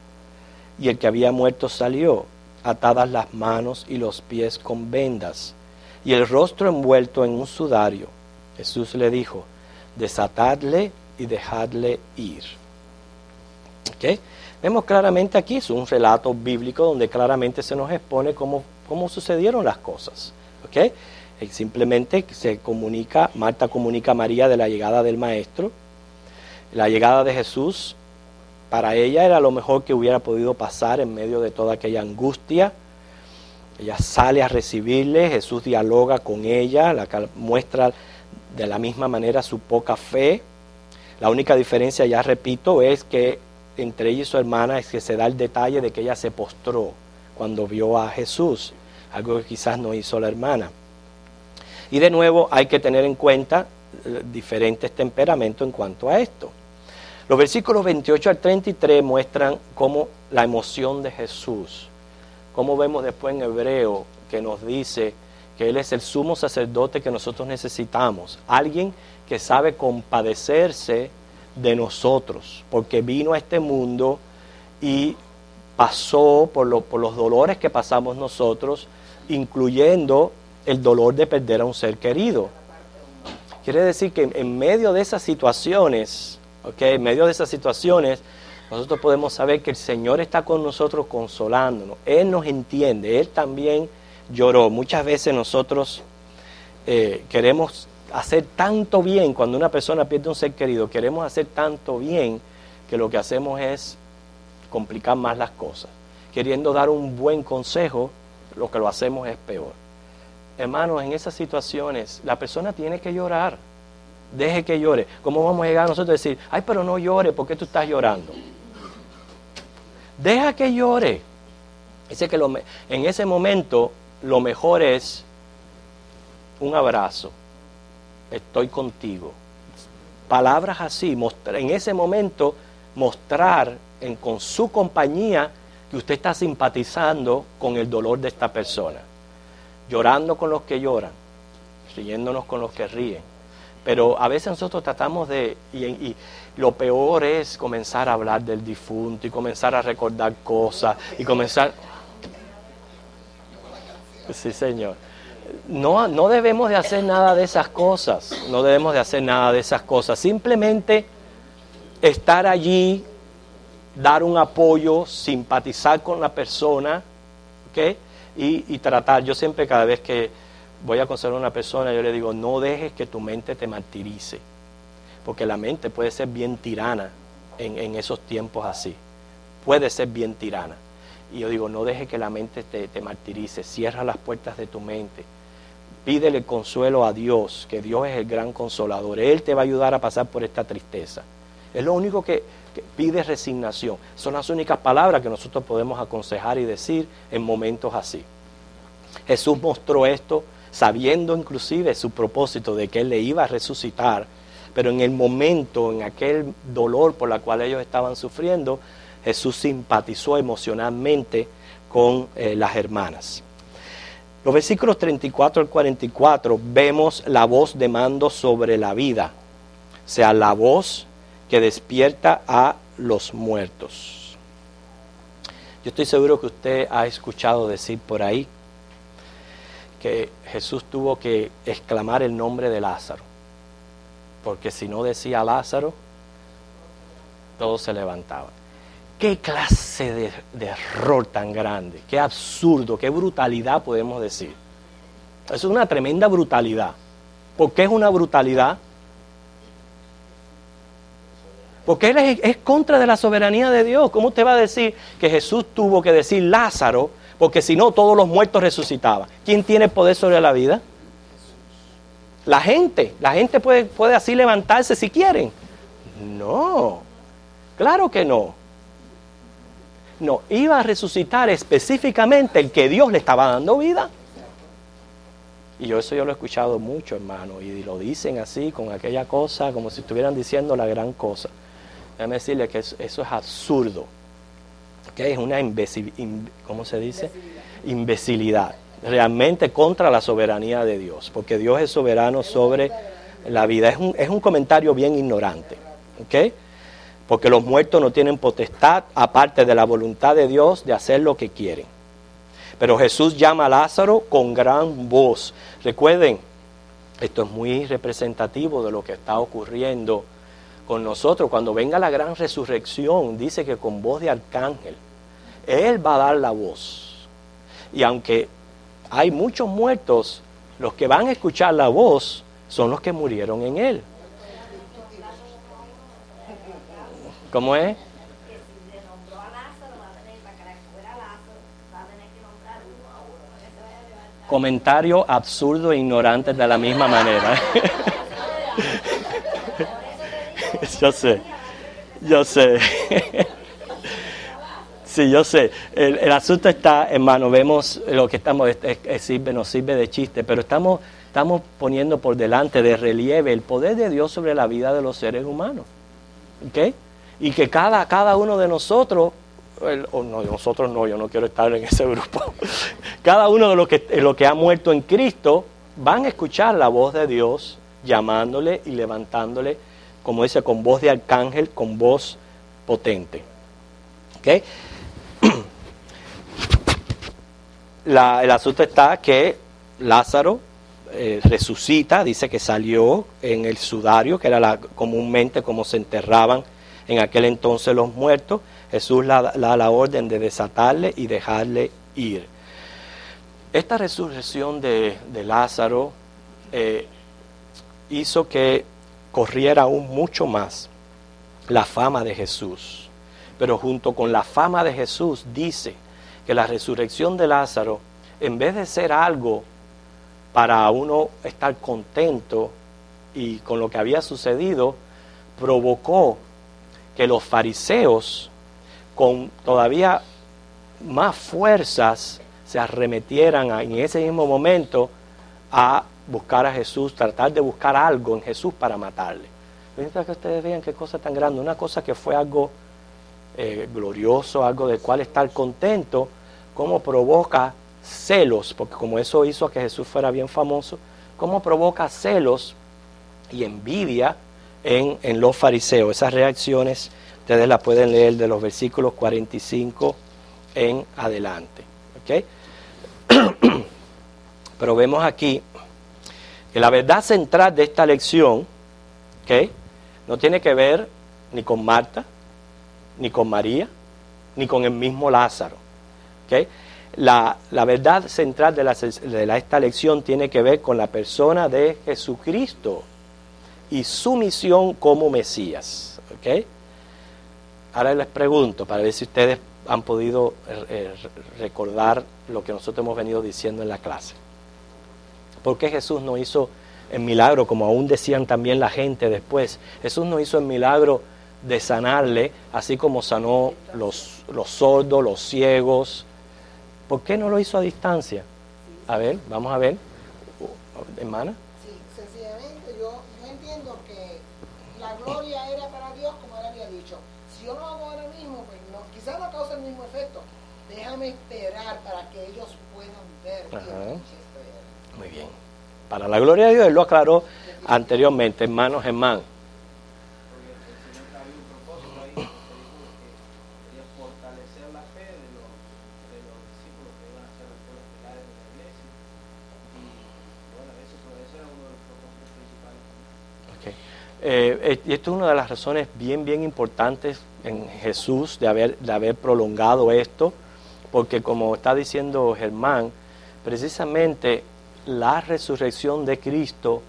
Y el que había muerto salió, atadas las manos y los pies con vendas, y el rostro envuelto en un sudario. Jesús le dijo: desatadle y dejadle ir. ¿Okay? Vemos claramente aquí, es un relato bíblico donde claramente se nos expone cómo sucedieron las cosas. ¿Okay? Simplemente Marta comunica a María de la llegada del Maestro. La llegada de Jesús para ella era lo mejor que hubiera podido pasar en medio de toda aquella angustia. Ella sale a recibirle, Jesús dialoga con ella, muestra de la misma manera su poca fe. La única diferencia, ya repito, es que entre ella y su hermana es que se da el detalle de que ella se postró cuando vio a Jesús, algo que quizás no hizo la hermana. Y de nuevo hay que tener en cuenta diferentes temperamentos en cuanto a esto. Los versículos 28 al 33 muestran cómo la emoción de Jesús, como vemos después en Hebreo, que nos dice que Él es el sumo sacerdote que nosotros necesitamos, alguien que sabe compadecerse de nosotros, porque vino a este mundo y pasó por los dolores que pasamos nosotros, incluyendo el dolor de perder a un ser querido. Quiere decir que en medio de esas situaciones, en medio de esas situaciones, nosotros podemos saber que el Señor está con nosotros consolándonos. Él nos entiende, Él también lloró. Muchas veces nosotros queremos hacer tanto bien, cuando una persona pierde un ser querido, queremos hacer tanto bien que lo que hacemos es complicar más las cosas. Queriendo dar un buen consejo, lo que lo hacemos es peor. Hermanos, en esas situaciones, la persona tiene que llorar. Deje que llore. ¿Cómo vamos a llegar a nosotros a decir: ay, pero no llore, ¿por qué tú estás llorando? Deja que llore. Dice que en ese momento lo mejor es un abrazo. Estoy contigo. Palabras así, en ese momento mostrar con su compañía que usted está simpatizando con el dolor de esta persona. Llorando con los que lloran, riéndonos con los que ríen. Pero a veces nosotros tratamos y lo peor es comenzar a hablar del difunto y comenzar a recordar cosas y comenzar... Sí, Señor. No debemos de hacer nada de esas cosas, no debemos de hacer nada de esas cosas. Simplemente estar allí, dar un apoyo, simpatizar con la persona, ¿ok? Y tratar. Yo siempre, cada vez que voy a aconsejar a una persona, yo le digo: no dejes que tu mente te martirice, porque la mente puede ser bien tirana en esos tiempos así, puede ser bien tirana. Y yo digo: no dejes que la mente te martirice, cierra las puertas de tu mente, pídele consuelo a Dios, que Dios es el gran consolador, Él te va a ayudar a pasar por esta tristeza. Es lo único que pide resignación. Son las únicas palabras que nosotros podemos aconsejar y decir en momentos así. Jesús mostró esto sabiendo inclusive su propósito de que Él le iba a resucitar, pero en el momento, en aquel dolor por la cual ellos estaban sufriendo, Jesús simpatizó emocionalmente con las hermanas. Los versículos 34 al 44 vemos la voz de mando sobre la vida, o sea, la voz que despierta a los muertos. Yo estoy seguro que usted ha escuchado decir por ahí que Jesús tuvo que exclamar el nombre de Lázaro, porque si no decía Lázaro, todos se levantaban. ¿Qué clase de error tan grande? Qué absurdo, qué brutalidad podemos decir. Eso es una tremenda brutalidad. ¿Por qué es una brutalidad? Porque Él es contra de la soberanía de Dios. ¿Cómo usted va a decir que Jesús tuvo que decir Lázaro? Porque si no, todos los muertos resucitaban. ¿Quién tiene poder sobre la vida? La gente. La gente puede así levantarse si quieren. No, claro que no. No, iba a resucitar específicamente el que Dios le estaba dando vida. Y eso yo lo he escuchado mucho, hermano, y lo dicen así, con aquella cosa, como si estuvieran diciendo la gran cosa. Déjame decirle que eso es absurdo. ¿Okay? Es una ¿cómo se dice? Imbecilidad. Realmente contra la soberanía de Dios, porque Dios es soberano sobre la vida. Es un comentario bien ignorante. ¿Okay? Porque los muertos no tienen potestad, aparte de la voluntad de Dios, de hacer lo que quieren. Pero Jesús llama a Lázaro con gran voz. Recuerden, esto es muy representativo de lo que está ocurriendo con nosotros. Cuando venga la gran resurrección, dice que con voz de arcángel, Él va a dar la voz. Y aunque hay muchos muertos, los que van a escuchar la voz son los que murieron en Él. ¿Cómo es? Comentario absurdo e ignorante de la misma manera. Yo sé. Sí, yo sé. El asunto está, hermano, vemos lo que nos sirve de chiste, pero estamos poniendo por delante de relieve el poder de Dios sobre la vida de los seres humanos. ¿Ok? Y que cada uno de nosotros, yo no quiero estar en ese grupo. Cada uno de los que ha muerto en Cristo van a escuchar la voz de Dios llamándole y levantándole, como dice, con voz de arcángel, con voz potente. ¿Okay? El asunto está que Lázaro resucita, dice que salió en el sudario, que era comúnmente como se enterraban en aquel entonces los muertos. Jesús da la orden de desatarle y dejarle ir. Esta resurrección de Lázaro hizo que corriera aún mucho más la fama de Jesús. Pero junto con la fama de Jesús dice que la resurrección de Lázaro, en vez de ser algo para uno estar contento y con lo que había sucedido, provocó que los fariseos, con todavía más fuerzas, se arremetieran en ese mismo momento a buscar a Jesús, tratar de buscar algo en Jesús para matarle. Mientras que ustedes vean qué cosa tan grande, una cosa que fue algo glorioso, algo del cual estar contento, cómo provoca celos, porque como eso hizo que Jesús fuera bien famoso, cómo provoca celos y envidia en los fariseos. Esas reacciones ustedes las pueden leer de los versículos 45 en adelante. ¿Okay? Pero vemos aquí que la verdad central de esta lección, ¿okay?, no tiene que ver ni con Marta, ni con María, ni con el mismo Lázaro. ¿Okay? La verdad central de esta lección tiene que ver con la persona de Jesucristo y su misión como Mesías. ¿Okay? Ahora les pregunto, para ver si ustedes han podido recordar lo que nosotros hemos venido diciendo en la clase. ¿Por qué Jesús no hizo el milagro, como aún decían también la gente después? Jesús no hizo el milagro de sanarle, así como sanó los sordos, los ciegos. ¿Por qué no lo hizo a distancia? A ver, vamos a ver, hermana. Sí, sencillamente yo entiendo que la gloria era para Dios, como él había dicho. Si yo lo hago ahora mismo, pues no, quizás no causa el mismo efecto. Déjame esperar para que ellos puedan ver. Ajá. Muy bien. Para la gloria de Dios, él lo aclaró anteriormente, hermanos, hermanos. Y esto es una de las razones bien importantes en Jesús de haber prolongado esto, porque como está diciendo Germán, precisamente la resurrección de Cristo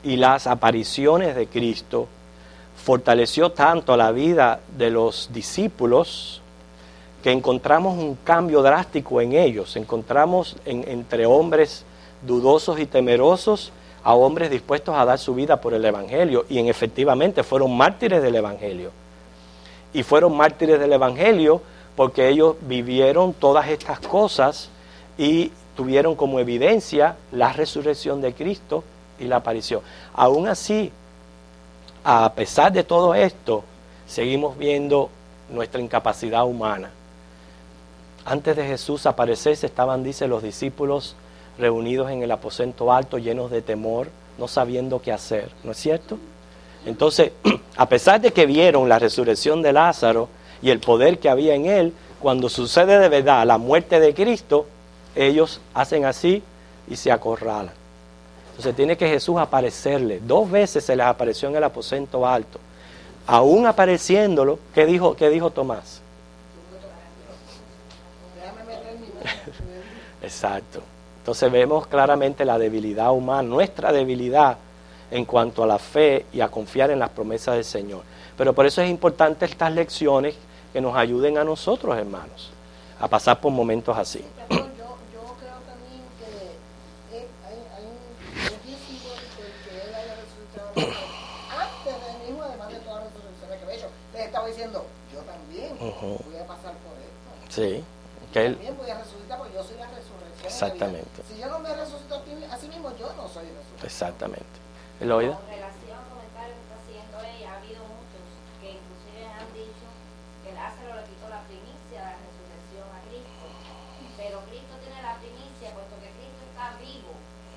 y las apariciones de Cristo fortaleció tanto la vida de los discípulos que encontramos un cambio drástico en ellos. Encontramos entre hombres dudosos y temerosos a hombres dispuestos a dar su vida por el Evangelio, y efectivamente fueron mártires del Evangelio. Y fueron mártires del Evangelio porque ellos vivieron todas estas cosas y tuvieron como evidencia la resurrección de Cristo y la aparición. Aún así, a pesar de todo esto, seguimos viendo nuestra incapacidad humana. Antes de Jesús aparecerse estaban, dice, los discípulos reunidos en el aposento alto, llenos de temor, no sabiendo qué hacer, ¿no es cierto? Entonces, a pesar de que vieron la resurrección de Lázaro y el poder que había en él, cuando sucede de verdad la muerte de Cristo, ellos hacen así y se acorralan. Entonces tiene que Jesús aparecerle. 2 veces se les apareció en el aposento alto. Aún apareciéndolo, ¿qué dijo Tomás? Exacto. Entonces vemos claramente la debilidad humana, nuestra debilidad en cuanto a la fe y a confiar en las promesas del Señor. Pero por eso es importante estas lecciones que nos ayuden a nosotros, hermanos, a pasar por momentos así. Yo creo también que hay un beneficio de que él haya resucitado antes de mismo, además de todas las resurrecciones que había hecho. Les estaba diciendo, yo también voy a pasar por esto. Sí, que él También voy a resucitar porque yo soy la resurrección. Exactamente. Si yo no me resucito a sí mismo, yo no soy resucitado. Exactamente. ¿Eloida? Con relación al comentario que está haciendo ella, ha habido muchos que inclusive han dicho que Lázaro le quitó la primicia de la resurrección a Cristo, pero Cristo tiene la primicia puesto que Cristo está vivo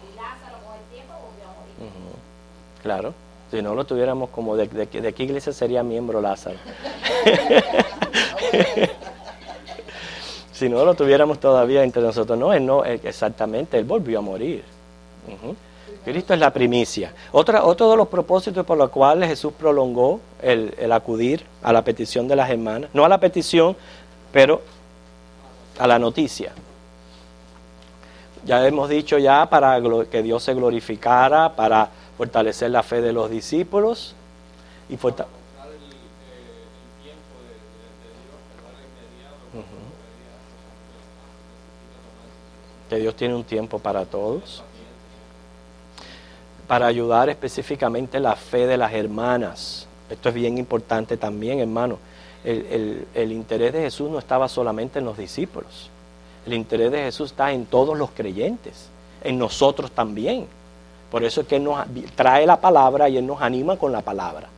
y Lázaro con el tiempo volvió a morir. Claro, si no lo tuviéramos como de qué iglesia sería miembro Lázaro. Si no lo tuviéramos todavía entre nosotros, exactamente, él volvió a morir. Cristo es la primicia. Otro de los propósitos por los cuales Jesús prolongó el acudir a la petición de las hermanas, no a la petición, pero a la noticia. Ya hemos dicho para que Dios se glorificara, para fortalecer la fe de los discípulos y que Dios tiene un tiempo para todos. Para ayudar específicamente la fe de las hermanas. Esto es bien importante también, hermano. El interés de Jesús no estaba solamente en los discípulos. El interés de Jesús está en todos los creyentes, en nosotros también. Por eso es que Él nos trae la palabra y Él nos anima con la palabra.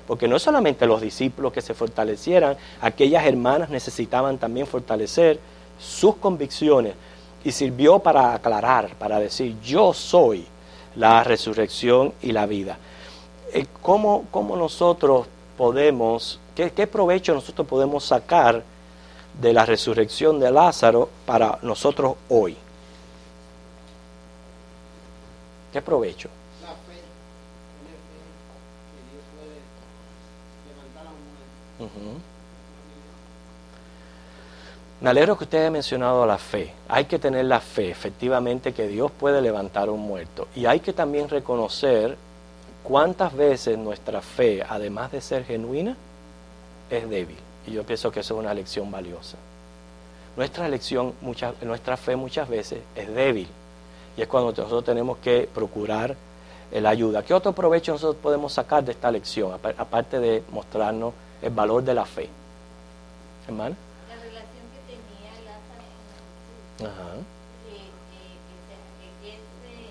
Porque no es solamente los discípulos que se fortalecieran, aquellas hermanas necesitaban también fortalecer sus convicciones. Y sirvió para aclarar, para decir, yo soy la resurrección y la vida. ¿Cómo nosotros podemos, qué provecho nosotros podemos sacar de la resurrección de Lázaro para nosotros hoy? ¿Qué provecho? La fe, tener fe que Dios puede levantar a un muerto. Me alegro que usted haya mencionado la fe. Hay que tener la fe, efectivamente, que Dios puede levantar a un muerto. Y hay que también reconocer cuántas veces nuestra fe, además de ser genuina, es débil. Y yo pienso que eso es una lección valiosa. Nuestra fe muchas veces es débil. Y es cuando nosotros tenemos que procurar la ayuda. ¿Qué otro provecho nosotros podemos sacar de esta lección, aparte de mostrarnos el valor de la fe? Hermano. La relación que tenía Lázaro con Jesús, Ajá. que es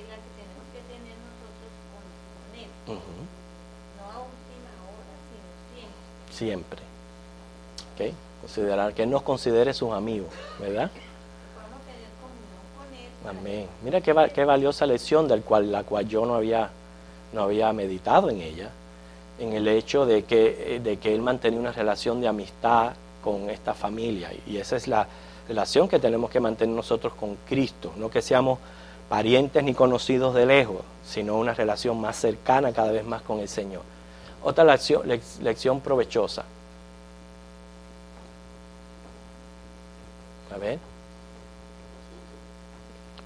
la que tenemos que tener nosotros con Él, no a última hora, sino siempre. Siempre. ¿Okay? Considerar que Él nos considere sus amigos, ¿verdad? Podemos tener comunión con Él. Amén. Mira qué valiosa lección la cual yo no había meditado en ella, en el hecho de que Él mantenía una relación de amistad con esta familia. Y esa es la relación que tenemos que mantener nosotros con Cristo. No que seamos parientes ni conocidos de lejos, sino una relación más cercana cada vez más con el Señor. Otra lección provechosa. A ver.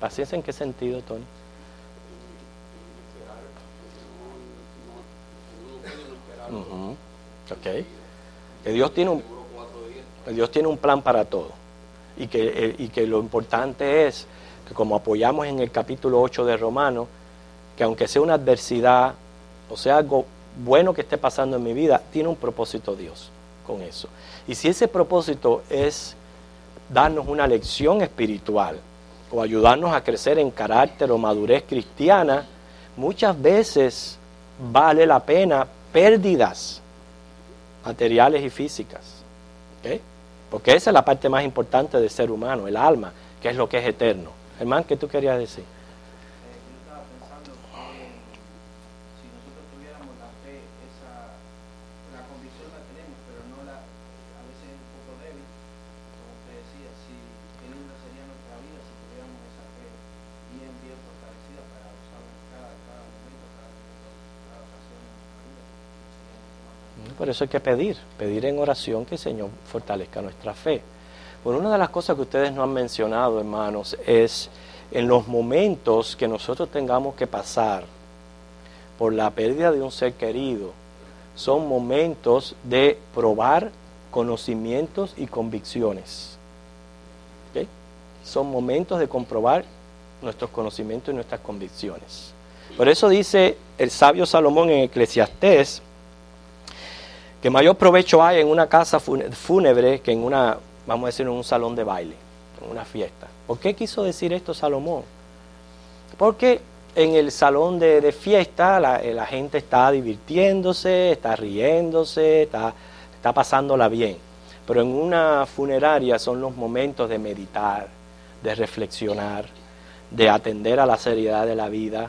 ¿Paciencia en qué sentido, Tony? Ok. Que Dios tiene un plan para todo. Y que lo importante es que, como apoyamos en el capítulo 8 de Romanos, que aunque sea una adversidad o sea algo bueno que esté pasando en mi vida, tiene un propósito Dios con eso. Y si ese propósito es darnos una lección espiritual o ayudarnos a crecer en carácter o madurez cristiana, muchas veces vale la pena pérdidas materiales y físicas. ¿Okay? Porque esa es la parte más importante del ser humano, el alma, que es lo que es eterno. Hermano, ¿qué tú querías decir? Yo estaba pensando que si nosotros tuviéramos la fe, la convicción la tenemos, pero a veces es un poco débil, como usted decía, qué linda sería nuestra vida si tuviéramos esa fe bien fortalecida para usarla en cada momento, cada ocasión de nuestra vida. Por eso hay que pedir en oración que el Señor fortalezca nuestra fe. Bueno, una de las cosas que ustedes no han mencionado, hermanos, es en los momentos que nosotros tengamos que pasar por la pérdida de un ser querido, son momentos de probar conocimientos y convicciones. ¿Okay? Son momentos de comprobar nuestros conocimientos y nuestras convicciones. Por eso dice el sabio Salomón en Eclesiastés, que mayor provecho hay en una casa fúnebre que en una, vamos a decir, en un salón de baile, en una fiesta. ¿Por qué quiso decir esto Salomón? Porque en el salón de fiesta la gente está divirtiéndose, está riéndose, está pasándola bien. Pero en una funeraria son los momentos de meditar, de reflexionar, de atender a la seriedad de la vida,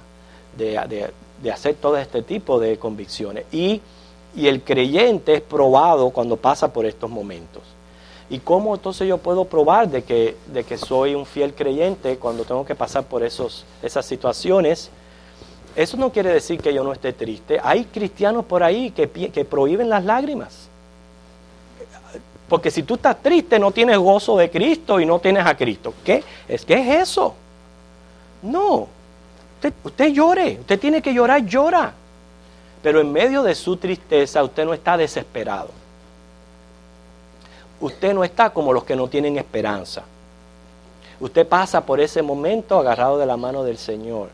de hacer todo este tipo de convicciones. Y el creyente es probado cuando pasa por estos momentos. ¿Y cómo entonces yo puedo probar de que soy un fiel creyente cuando tengo que pasar por esas situaciones? Eso no quiere decir que yo no esté triste. Hay cristianos por ahí que prohíben las lágrimas. Porque si tú estás triste no tienes gozo de Cristo y no tienes a Cristo. ¿Qué es eso? No. Usted llore. Usted tiene que llorar, llora. Pero en medio de su tristeza usted no está desesperado. Usted no está como los que no tienen esperanza. Usted pasa por ese momento agarrado de la mano del Señor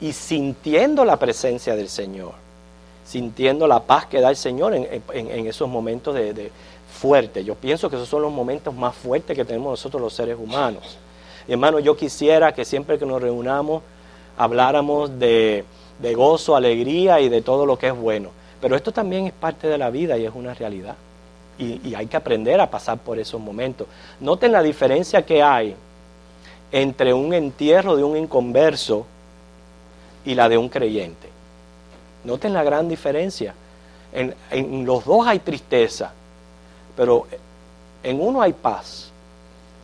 y sintiendo la presencia del Señor, sintiendo la paz que da el Señor en esos momentos de fuertes. Yo pienso que esos son los momentos más fuertes que tenemos nosotros los seres humanos. Y hermano, yo quisiera que siempre que nos reunamos habláramos de gozo, alegría y de todo lo que es bueno. Pero esto también es parte de la vida y es una realidad. Y hay que aprender a pasar por esos momentos. Noten la diferencia que hay entre un entierro de un inconverso y la de un creyente. Noten la gran diferencia. En los dos hay tristeza, pero en uno hay paz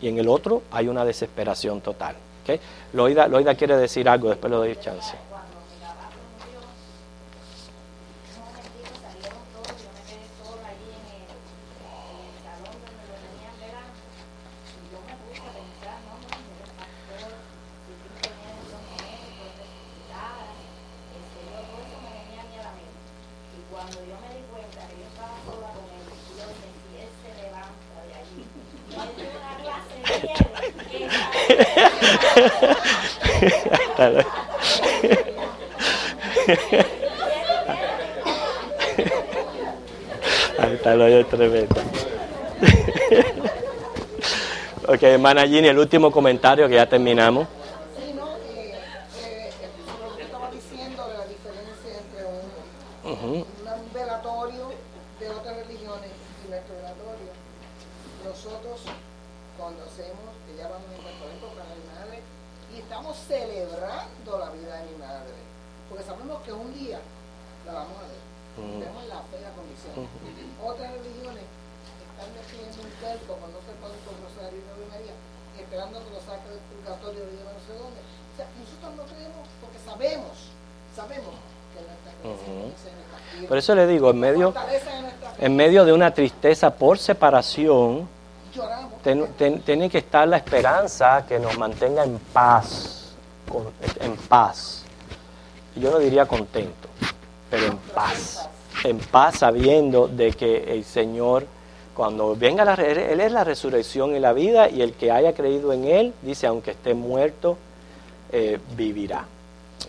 y en el otro hay una desesperación total. ¿Okay? Loida quiere decir algo, después le doy chance. Ahí está lo de tremendo. Ok, hermana Ginny, el último comentario que ya terminamos. Sí, no, lo que estaba diciendo de la diferencia entre un velatorio de otras religiones y nuestro velatorio. Nosotros, cuando hacemos, que ya vamos en católico para mi madre, y estamos celebrando la vida de mi madre, porque sabemos que un día la vamos a ver. Tenemos la fe y la condición. Otras religiones están definiendo un cuerpo con no sé cuántos rosarios de María, esperando que lo saque del purgatorio de no sé dónde. O sea, nosotros no creemos porque sabemos que nuestra creencia está firme. Por eso le digo, en medio de una tristeza por separación, tiene que estar la esperanza que nos mantenga en paz, yo no diría contento, pero en paz sabiendo de que el Señor, cuando venga Él es la resurrección y la vida, y el que haya creído en Él, dice, aunque esté muerto, vivirá.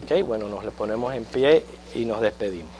Okay, bueno, nos le ponemos en pie y nos despedimos.